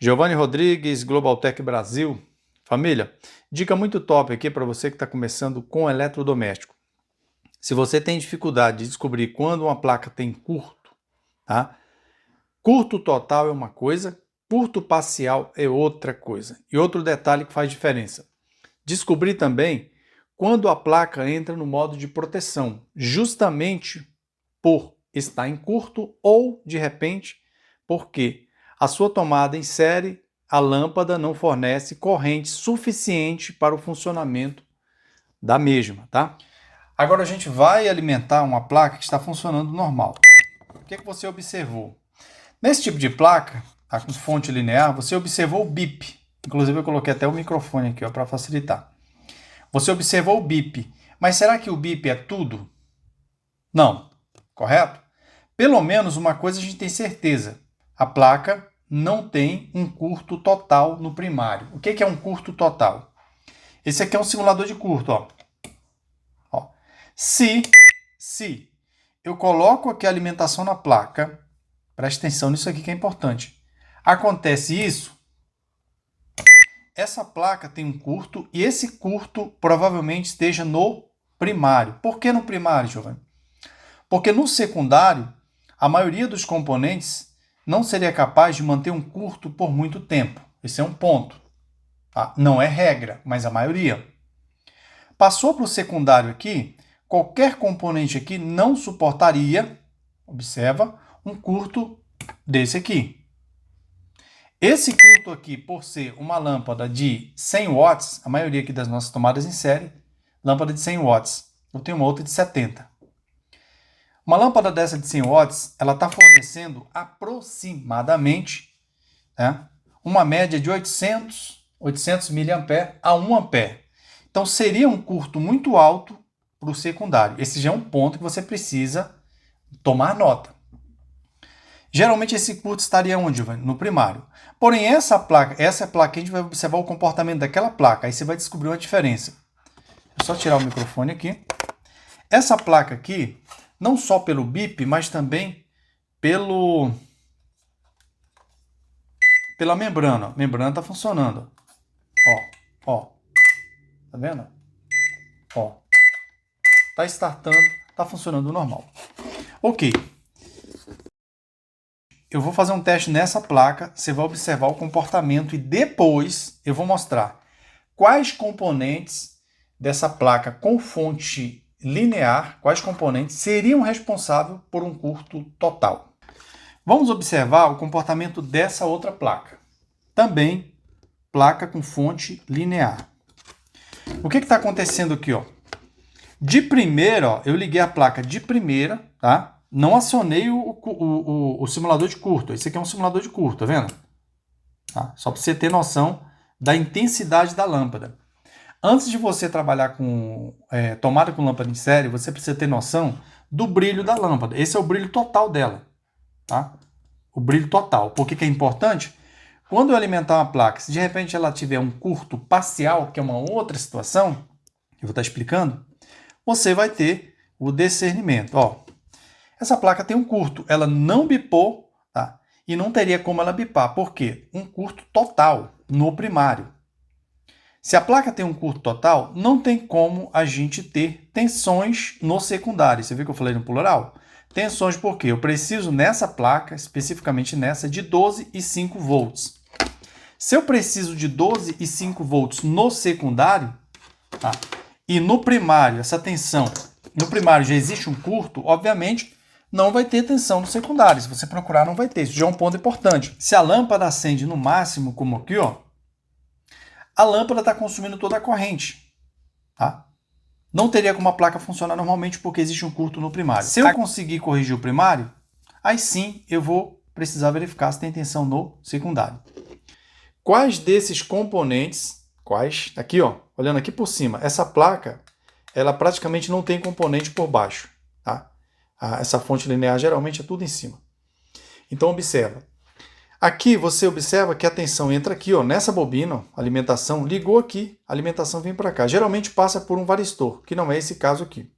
Giovanni Rodrigues, Globaltech Brasil. Família, dica muito top aqui para você que está começando com eletrodoméstico. Se você tem dificuldade de descobrir quando uma placa tem curto, tá? Curto total é uma coisa, curto parcial é outra coisa. E outro detalhe que faz diferença. Descobrir também quando a placa entra no modo de proteção, justamente por estar em curto ou, de repente, porque a sua tomada em série, a lâmpada não fornece corrente suficiente para o funcionamento da mesma, tá? Agora a gente vai alimentar uma placa que está funcionando normal. O que você observou? Nesse tipo de placa, tá, com fonte linear, você observou o bip. Inclusive eu coloquei até o microfone aqui para facilitar. Você observou o bip, mas será que o bip é tudo? Não, correto? Pelo menos uma coisa a gente tem certeza. A placa não tem um curto total no primário. O que é um curto total? Esse aqui é um simulador de curto. Ó. Se eu coloco aqui a alimentação na placa, preste atenção nisso aqui que é importante. Acontece isso, essa placa tem um curto e esse curto provavelmente esteja no primário. Por que no primário, Giovanni? Porque no secundário, a maioria dos componentes não seria capaz de manter um curto por muito tempo. Esse é um ponto. Tá? Não é regra, mas a maioria. Passou para o secundário aqui, qualquer componente aqui não suportaria, observa, um curto desse aqui. Esse curto aqui, por ser uma lâmpada de 100 watts, a maioria aqui das nossas tomadas em série, lâmpada de 100 watts. Eu tenho uma outra de 70. Uma lâmpada dessa de 100 watts, ela está fornecendo aproximadamente, né, uma média de 800 mA a 1 ampere. Então seria um curto muito alto para o secundário. Esse já é um ponto que você precisa tomar nota. Geralmente esse curto estaria onde, Giovanni? No primário. Porém, essa placa a gente vai observar o comportamento daquela placa. Aí você vai descobrir uma diferença. É só tirar o microfone aqui. Essa placa aqui, não só pelo bip, mas também pela membrana. A membrana está funcionando. Ó. Tá vendo? Ó. Tá startando, tá funcionando normal. Ok. Eu vou fazer um teste nessa placa, você vai observar o comportamento e depois eu vou mostrar quais componentes dessa placa com fonte linear, quais componentes seriam responsáveis por um curto total. Vamos observar o comportamento dessa outra placa. Também placa com fonte linear. O que está acontecendo aqui? De primeira, eu liguei a placa de primeira, tá? Não acionei o simulador de curto. Esse aqui é um simulador de curto, tá vendo? Tá? Só para você ter noção da intensidade da lâmpada. Antes de você trabalhar com tomada com lâmpada em série, você precisa ter noção do brilho da lâmpada. Esse é o brilho total dela. Tá? O brilho total. Por que é importante? Quando eu alimentar uma placa, se de repente ela tiver um curto parcial, que é uma outra situação, eu vou estar explicando, você vai ter o discernimento. Essa placa tem um curto, ela não bipou, tá? E não teria como ela bipar. Por quê? Um curto total no primário. Se a placa tem um curto total, não tem como a gente ter tensões no secundário. Você viu que eu falei no plural? Tensões por quê? Eu preciso nessa placa, especificamente nessa, de 12 e 5 volts. Se eu preciso de 12 e 5 volts no secundário, tá? E no primário, essa tensão, no primário já existe um curto, obviamente não vai ter tensão no secundário. Se você procurar, não vai ter. Isso já é um ponto importante. Se a lâmpada acende no máximo, como aqui, a lâmpada está consumindo toda a corrente. Tá? Não teria como a placa funcionar normalmente porque existe um curto no primário. Se eu conseguir corrigir o primário, aí sim eu vou precisar verificar se tem tensão no secundário. Quais desses componentes, aqui, olhando aqui por cima, essa placa, ela praticamente não tem componente por baixo. Tá? Essa fonte linear geralmente é tudo em cima. Então observa. Aqui você observa que a tensão entra aqui, nessa bobina, alimentação, ligou aqui, a alimentação vem para cá. Geralmente passa por um varistor, que não é esse caso aqui.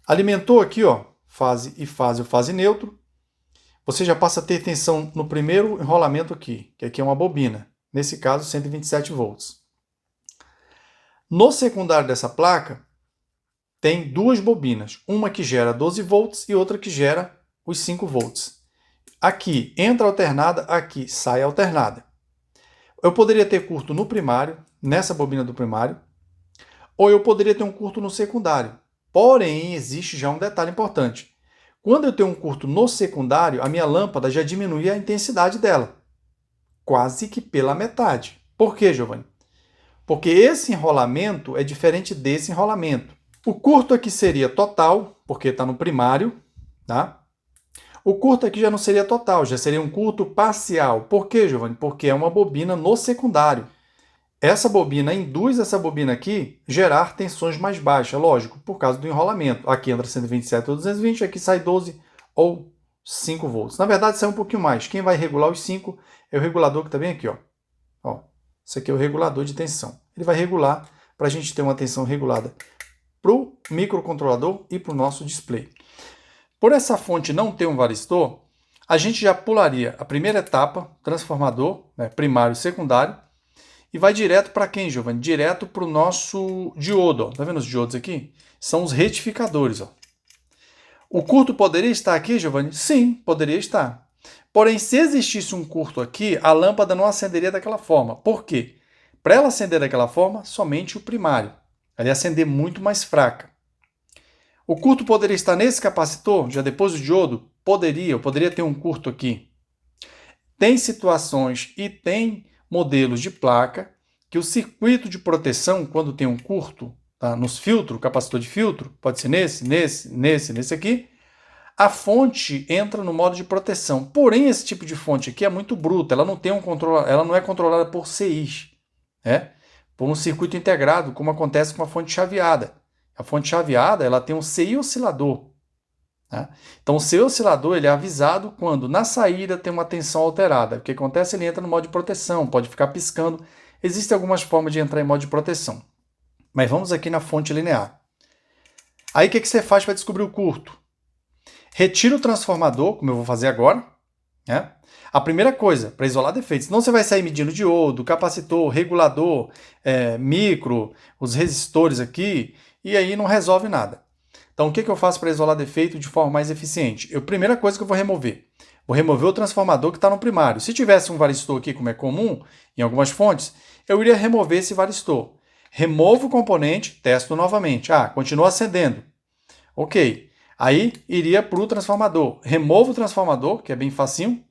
Alimentou aqui, fase e fase, o fase neutro. você já passa a ter tensão no primeiro enrolamento aqui, que aqui é uma bobina. Nesse caso, 127 volts. No secundário dessa placa, tem duas bobinas. Uma que gera 12 volts e outra que gera os 5 volts. Aqui entra alternada, aqui sai alternada. Eu poderia ter curto no primário, nessa bobina do primário, ou eu poderia ter um curto no secundário. Porém, existe já um detalhe importante. Quando eu tenho um curto no secundário, a minha lâmpada já diminui a intensidade dela. Quase que pela metade. Por quê, Giovanni? Porque esse enrolamento é diferente desse enrolamento. O curto aqui seria total, porque está no primário, tá? O curto aqui já não seria total, já seria um curto parcial. Por quê, Giovanni? Porque é uma bobina no secundário. Essa bobina induz essa bobina aqui a gerar tensões mais baixas, lógico, por causa do enrolamento. Aqui entra 127 ou 220, aqui sai 12 ou 5 volts. Na verdade, sai um pouquinho mais. Quem vai regular os 5 é o regulador que está bem aqui, ó. Isso aqui é o regulador de tensão. Ele vai regular para a gente ter uma tensão regulada para o microcontrolador e para o nosso display. Por essa fonte não ter um varistor, a gente já pularia a primeira etapa, transformador, né, primário e secundário, e vai direto para quem, Giovanni? Direto para o nosso diodo. Ó. Tá vendo os diodos aqui? São os retificadores. Ó. O curto poderia estar aqui, Giovanni? Sim, poderia estar. Porém, se existisse um curto aqui, a lâmpada não acenderia daquela forma. Por quê? Para ela acender daquela forma, somente o primário. Ela ia acender muito mais fraca. O curto poderia estar nesse capacitor, já depois do diodo? Poderia, eu poderia ter um curto aqui. Tem situações e tem modelos de placa que o circuito de proteção, quando tem um curto, tá, nos filtros, capacitor de filtro, pode ser nesse aqui, a fonte entra no modo de proteção. Porém, esse tipo de fonte aqui é muito bruta, ela não tem um controle, ela não é controlada por CIs, por um circuito integrado, como acontece com a fonte chaveada. A fonte chaveada ela tem um CI oscilador. Tá? Então, o CI oscilador ele é avisado quando na saída tem uma tensão alterada. O que acontece? Ele entra no modo de proteção, pode ficar piscando. Existem algumas formas de entrar em modo de proteção. Mas vamos aqui na fonte linear. Aí o que você faz para descobrir o curto? Retira o transformador, como eu vou fazer agora. Né? A primeira coisa, para isolar defeitos. Senão você vai sair medindo diodo, capacitor, regulador, micro, os resistores aqui, e aí não resolve nada. Então, o que eu faço para isolar defeito de forma mais eficiente? Primeira coisa que eu vou remover o transformador que está no primário. Se tivesse um varistor aqui, como é comum em algumas fontes, eu iria remover esse varistor. Removo o componente, testo novamente. Continua acendendo. Ok. Aí, iria para o transformador. Removo o transformador, que é bem facinho.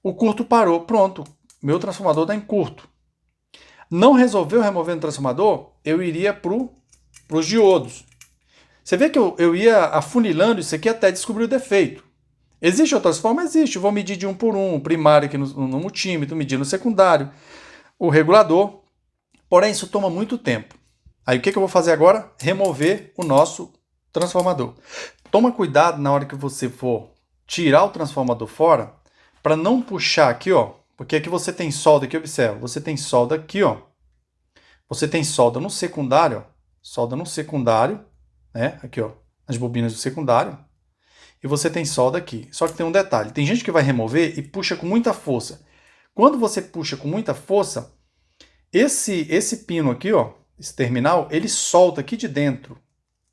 O curto parou. Pronto. Meu transformador está em curto. Não resolveu remover o transformador? Eu iria para os diodos. Você vê que eu ia afunilando isso aqui até descobrir o defeito. Existe outras formas? Existe. Eu vou medir de um por um, primário aqui no multímetro, medir no secundário, o regulador. Porém, isso toma muito tempo. Aí o que eu vou fazer agora? Remover o nosso transformador. Toma cuidado na hora que você for tirar o transformador fora, para não puxar aqui, ó, porque aqui você tem solda aqui, observa, você tem solda aqui, ó. Você tem solda no secundário, ó, solda no secundário, né? Aqui, ó, as bobinas do secundário. E você tem solda aqui. Só que tem um detalhe. Tem gente que vai remover e puxa com muita força. Quando você puxa com muita força, esse pino aqui, ó, esse terminal, ele solta aqui de dentro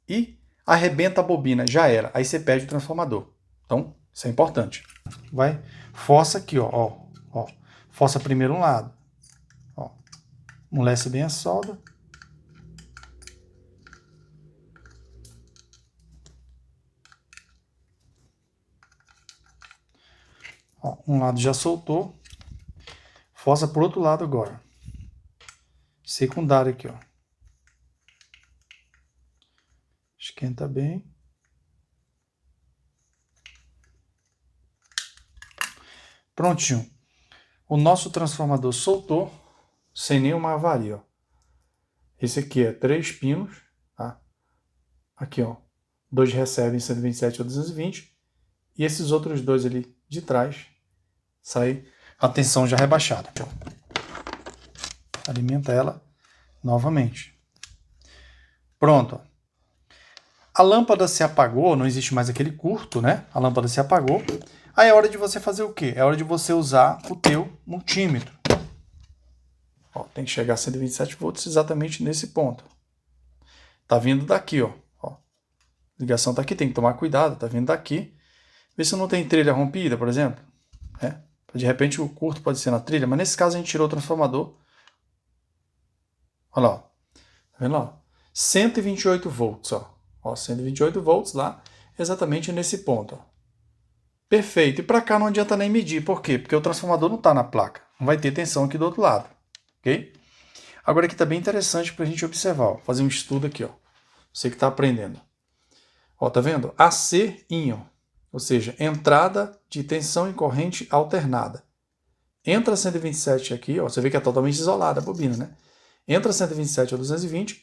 e arrebenta a bobina. Já era. Aí você perde o transformador. Então, isso é importante. Vai, força aqui, ó. Força primeiro um lado. Ó. Amolece bem a solda. Ó, um lado já soltou. Força por outro lado agora. Secundário aqui, ó. Esquenta bem. Prontinho. O nosso transformador soltou sem nenhuma avaria, ó. Esse aqui é 3 pinos, tá? Aqui, ó. 2 recebem 127 ou 220. E esses outros dois ali de trás sai a tensão já rebaixada. Alimenta ela novamente. Pronto. A lâmpada se apagou, não existe mais aquele curto, né? A lâmpada se apagou. Aí é hora de você fazer o quê? É hora de você usar o teu multímetro. Ó, tem que chegar a 127 volts exatamente nesse ponto. Tá vindo daqui, ó. A ligação tá aqui, tem que tomar cuidado, tá vindo daqui. Vê se não tem trilha rompida, por exemplo. De repente o curto pode ser na trilha, mas nesse caso a gente tirou o transformador. Olha lá, ó. Tá vendo lá? 128 volts, ó. 128 volts lá, exatamente nesse ponto, ó. Perfeito. E para cá não adianta nem medir. Por quê? Porque o transformador não está na placa. Não vai ter tensão aqui do outro lado. Ok? Agora aqui está bem interessante para a gente observar. Ó. Fazer um estudo aqui. Ó. Você que está aprendendo. Ó, tá vendo? AC íon. Ou seja, entrada de tensão em corrente alternada. Entra 127 aqui. Ó, você vê que é totalmente isolada a bobina, né? Entra 127 a 220.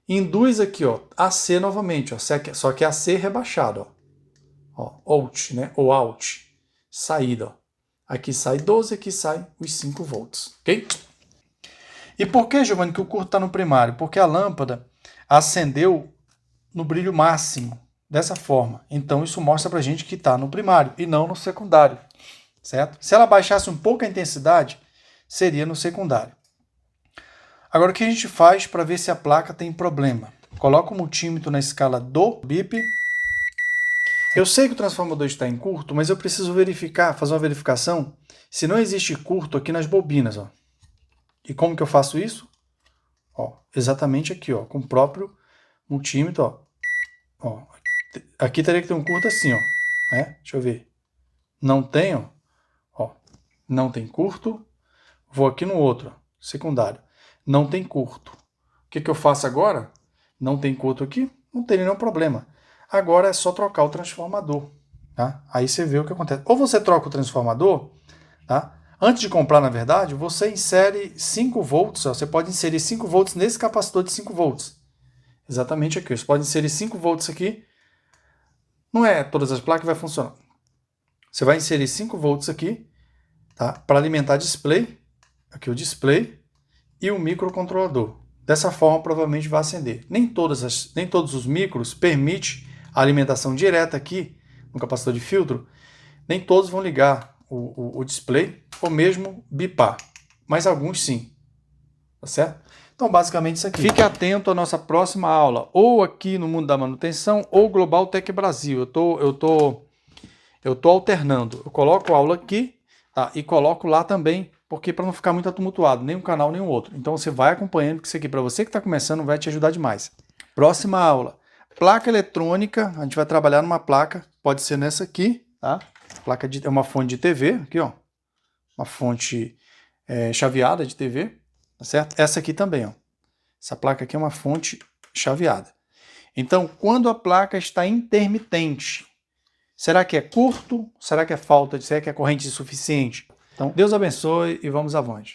Induz aqui, ó, AC novamente. Ó, só que AC rebaixado. Ó. Out, né? Ou out. Saída, ó. Aqui sai 12, aqui sai os 5 volts, ok? E por que, Giovanni, que o curto está no primário? Porque a lâmpada acendeu no brilho máximo, dessa forma. Então isso mostra pra gente que está no primário e não no secundário, certo? Se ela baixasse um pouco a intensidade, seria no secundário. Agora o que a gente faz para ver se a placa tem problema? Coloca o multímetro na escala do bip. Eu sei que o transformador está em curto, mas eu preciso verificar, fazer uma verificação se não existe curto aqui nas bobinas. Ó. E como que eu faço isso? Ó, exatamente aqui, ó, com o próprio multímetro. Ó. Aqui teria que ter um curto assim. Ó. Deixa eu ver. Não tem, ó. Não tem curto. Vou aqui no outro, ó, secundário. Não tem curto. O que eu faço agora? Não tem curto aqui? Não tem nenhum problema. Agora é só trocar o transformador. Tá? Aí você vê o que acontece. Ou você troca o transformador, tá? Antes de comprar, na verdade, você insere 5 volts. Ó, você pode inserir 5 volts nesse capacitor de 5 volts. Exatamente aqui. Você pode inserir 5 volts aqui. Não é todas as placas que vai funcionar. Você vai inserir 5 volts aqui, tá? Para alimentar display. Aqui o display e o microcontrolador. Dessa forma, provavelmente vai acender. Nem todos os micros permitem a alimentação direta aqui no capacitor de filtro. Nem todos vão ligar o display ou mesmo bipar. Mas alguns sim. Tá certo? Então, basicamente isso aqui. Fique atento à nossa próxima aula, ou aqui no Mundo da Manutenção, ou Global Tech Brasil. Eu tô alternando. Eu coloco a aula aqui, tá? E coloco lá também, porque para não ficar muito tumultuado, nem um canal, nem o outro. Então você vai acompanhando, que isso aqui para você que está começando vai te ajudar demais. Próxima aula. Placa eletrônica, a gente vai trabalhar numa placa, pode ser nessa aqui, tá? Placa é uma fonte de TV, aqui ó, uma fonte chaveada de TV, tá certo? Essa aqui também, ó. Essa placa aqui é uma fonte chaveada. Então, quando a placa está intermitente, será que é curto? Será que é falta? Será que é corrente insuficiente? Então, Deus abençoe e vamos avante.